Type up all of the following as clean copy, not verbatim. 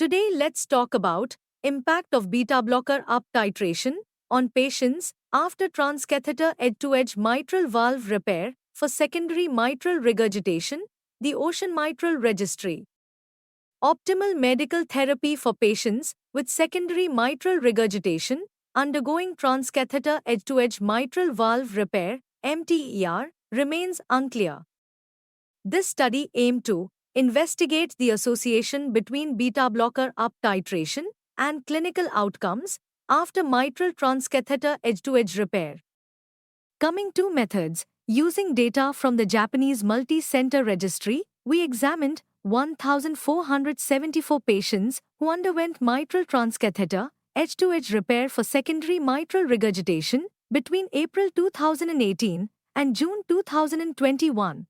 Today let's talk about impact of beta blocker up titration on patients after transcatheter edge-to-edge mitral valve repair for secondary mitral regurgitation, the Ocean Mitral Registry. Optimal medical therapy for patients with secondary mitral regurgitation undergoing transcatheter edge-to-edge mitral valve repair (MTER) remains unclear. This study aimed to investigate the association between beta blocker up titration and clinical outcomes after mitral transcatheter edge-to-edge repair. Coming to methods, using data from the Japanese multi-center registry, we examined 1,474 patients who underwent mitral transcatheter edge-to-edge repair for secondary mitral regurgitation between April 2018 and June 2021.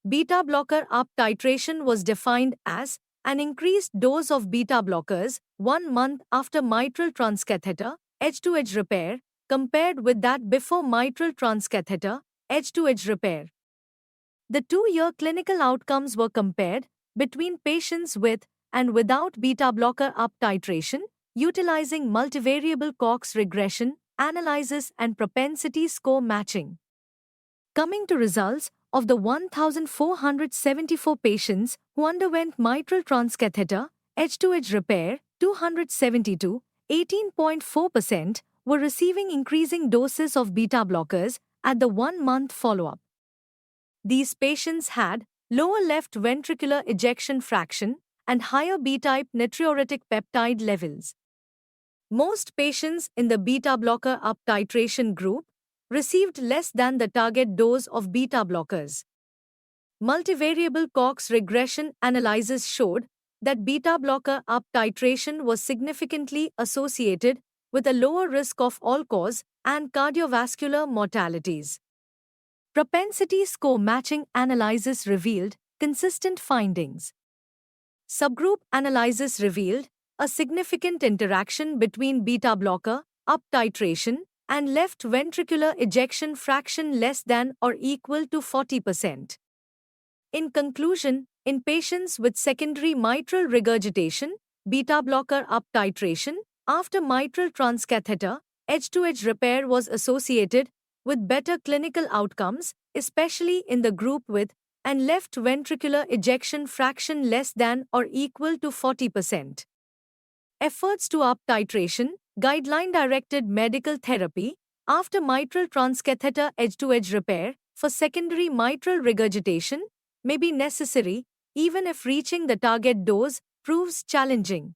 Beta blocker up titration was defined as an increased dose of beta blockers 1 month after mitral transcatheter edge-to-edge repair compared with that before mitral transcatheter edge-to-edge repair. The 2-year clinical outcomes were compared between patients with and without beta blocker up titration utilizing multivariable Cox regression analysis and propensity score matching. Coming to results of the 1,474 patients who underwent mitral transcatheter edge-to-edge repair, 272, 18.4%, were receiving increasing doses of beta blockers at the 1-month follow-up. These patients had lower left ventricular ejection fraction and higher B-type natriuretic peptide levels. Most patients in the beta blocker up titration group received less than the target dose of beta blockers. Multivariable Cox regression analysis showed that beta blocker up titration was significantly associated with a lower risk of all-cause and cardiovascular mortalities. Propensity score matching analysis revealed consistent findings. Subgroup analysis revealed a significant interaction between beta blocker up titration and left ventricular ejection fraction less than or equal to 40%. In conclusion, in patients with secondary mitral regurgitation, beta blocker up titration after mitral transcatheter edge-to-edge repair was associated with better clinical outcomes, especially in the group with and left ventricular ejection fraction less than or equal to 40%. Efforts to up titration, guideline-directed medical therapy after mitral transcatheter edge-to-edge repair for secondary mitral regurgitation may be necessary even if reaching the target dose proves challenging.